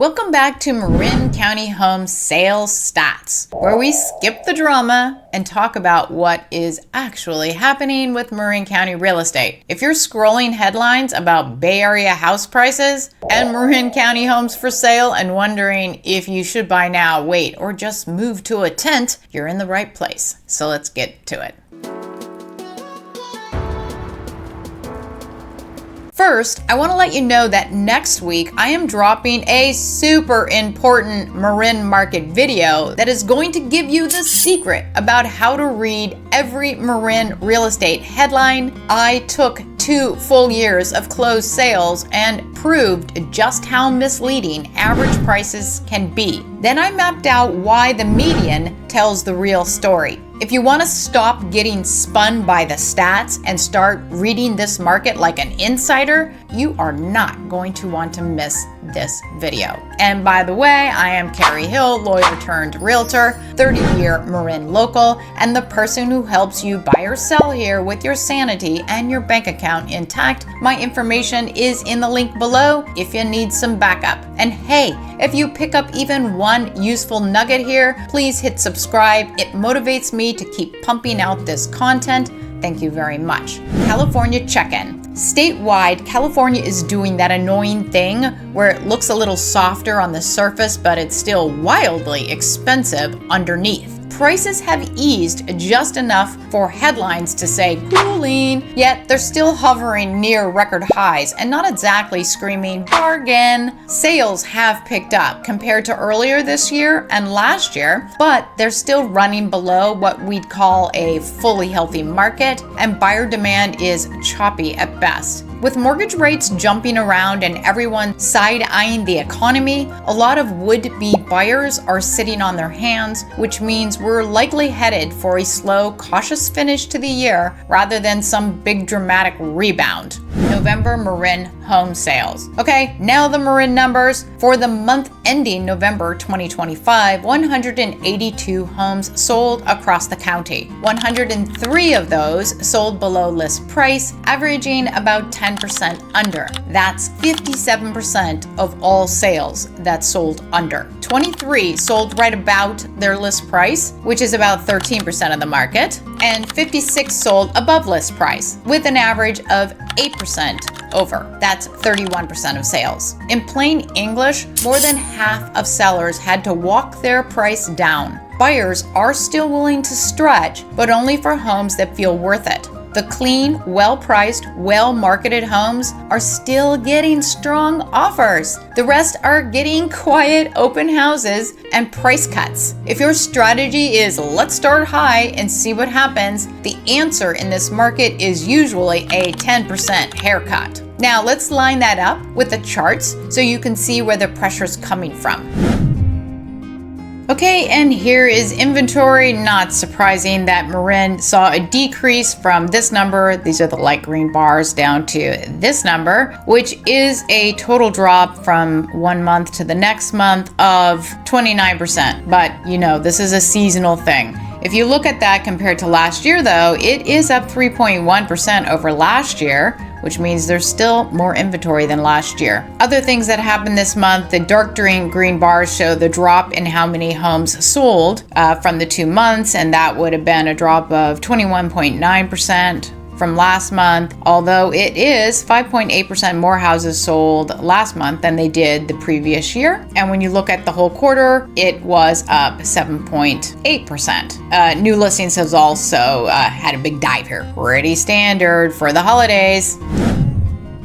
Welcome back to Marin County Home Sales Stats, where we skip the drama and talk about what is actually happening with Marin County real estate. If you're scrolling headlines about Bay Area house prices and Marin County homes for sale and wondering if you should buy now, wait, or just move to a tent, you're in the right place. So let's get to it. First, I want to let you know that next week I am dropping a super important Marin market video that is going to give you the secret about how to read every Marin real estate headline. I took 2 full years of closed sales and proved just how misleading average prices can be. Then I mapped out why the median tells the real story. If you want to stop getting spun by the stats and start reading this market like an insider, you are not going to want to miss this video. And by the way, I am Karrie Hill, lawyer turned realtor, 30-year Marin local, and the person who helps you buy or sell here with your sanity and your bank account intact. My information is in the link below if you need some backup. And hey, if you pick up even one useful nugget here, please hit subscribe. It motivates me to keep pumping out this content. Thank you very much. California check-in. Statewide, California is doing that annoying thing where it looks a little softer on the surface, but it's still wildly expensive underneath. Prices have eased just enough for headlines to say cooling, yet they're still hovering near record highs and not exactly screaming bargain. Sales have picked up compared to earlier this year and last year, but they're still running below what we'd call a fully healthy market, and buyer demand is choppy at best. With mortgage rates jumping around and everyone side-eyeing the economy, a lot of would-be buyers are sitting on their hands, which means we're likely headed for a slow, cautious finish to the year rather than some big dramatic rebound. November Marin home sales. Okay, now the Marin numbers. For the month ending November 2025, 182 homes sold across the county. 103 of those sold below list price, averaging about 10% under. That's 57% of all sales that sold under. 23 sold right about their list price, which is about 13% of the market, and 56 sold above list price, with an average of 8% over. That's 31% of sales. In plain English, more than half of sellers had to walk their price down. Buyers are still willing to stretch, but only for homes that feel worth it. The clean, well-priced, well-marketed homes are still getting strong offers. The rest are getting quiet open houses and price cuts. If your strategy is let's start high and see what happens, the answer in this market is usually a 10% haircut. Now let's line that up with the charts so you can see where the pressure's coming from. Okay, and here is inventory. Not surprising that Marin saw a decrease from this number, these are the light green bars, down to this number, which is a total drop from one month to the next month of 29%. But you know, this is a seasonal thing. If you look at that compared to last year though, it is up 3.1% over last year, which means there's still more inventory than last year. Other things that happened this month, the dark green bars show the drop in how many homes sold from the 2 months, and that would have been a drop of 21.9% from last month, although it is 5.8% more houses sold last month than they did the previous year. And when you look at the whole quarter, it was up 7.8%. New listings has also had a big dive here. Pretty standard for the holidays.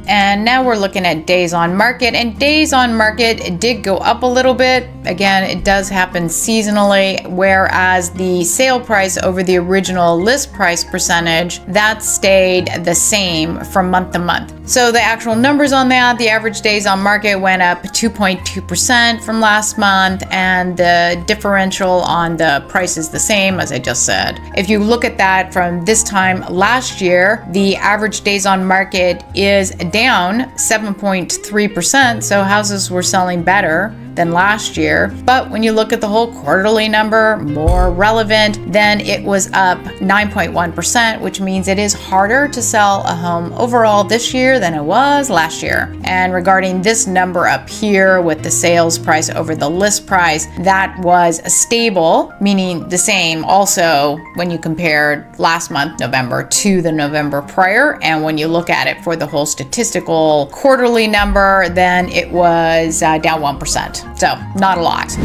And now we're looking at days on market, and days on market did go up a little bit. Again, it does happen seasonally, whereas the sale price over the original list price percentage, that stayed the same from month to month. So the actual numbers on that, the average days on market went up 2.2% from last month, and the differential on the price is the same, as I just said. If you look at that from this time last year, the average days on market is down 7.3%, so houses were selling better than last year. But when you look at the whole quarterly number, more relevant, then it was up 9.1%, which means it is harder to sell a home overall this year than it was last year. And regarding this number up here with the sales price over the list price, that was stable, meaning the same also when you compared last month, November, to the November prior. And when you look at it for the whole statistical quarterly number, then it was down 1%. So not a lot.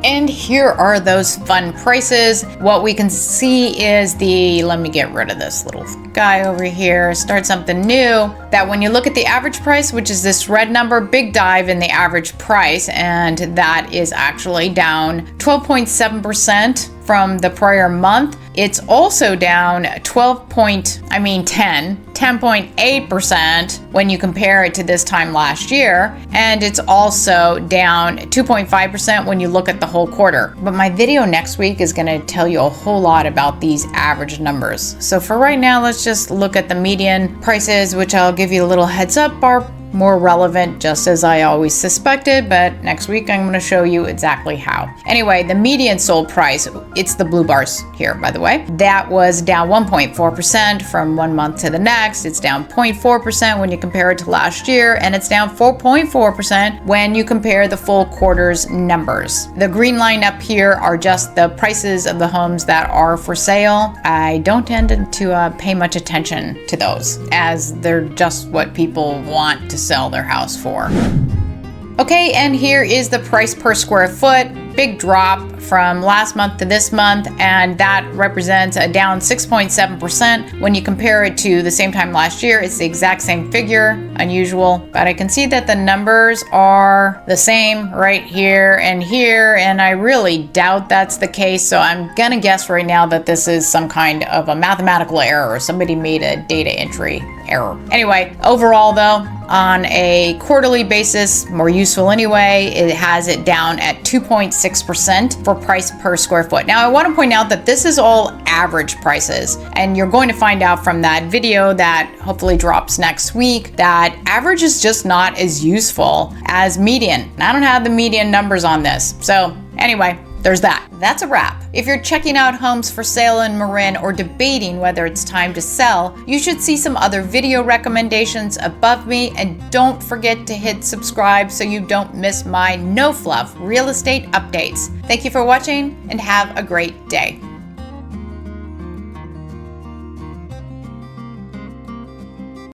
And here are those fun prices. What we can see is let me get rid of this little guy over here, start something new, that when you look at the average price, which is this red number, big dive in the average price, and that is actually down 12.7% from the prior month. It's also down 10.8% when you compare it to this time last year. And it's also down 2.5% when you look at the whole quarter. But my video next week is gonna tell you a whole lot about these average numbers. So for right now, let's just look at the median prices, which I'll give you a little heads up are more relevant, just as I always suspected, but next week I'm going to show you exactly how. Anyway, the median sold price, it's the blue bars here, by the way, that was down 1.4% from one month to the next. It's down 0.4% when you compare it to last year, and it's down 4.4% when you compare the full quarter's numbers. The green line up here are just the prices of the homes that are for sale. I don't tend to pay much attention to those, as they're just what people want to sell their house for. Okay, and here is the price per square foot. Big drop from last month to this month, and that represents a down 6.7%. When you compare it to the same time last year, it's the exact same figure, unusual, but I can see that the numbers are the same right here, and I really doubt that's the case, so I'm gonna guess right now that this is some kind of a mathematical error. Somebody made a data entry error. Anyway, overall though, on a quarterly basis, more useful anyway, it has it down at 2.6% for price per square foot. Now, I want to point out that this is all average prices, and you're going to find out from that video that hopefully drops next week that average is just not as useful as median. I don't have the median numbers on this. So anyway, there's that. That's a wrap. If you're checking out homes for sale in Marin or debating whether it's time to sell, you should see some other video recommendations above me, and don't forget to hit subscribe so you don't miss my no fluff real estate updates. Thank you for watching and have a great day.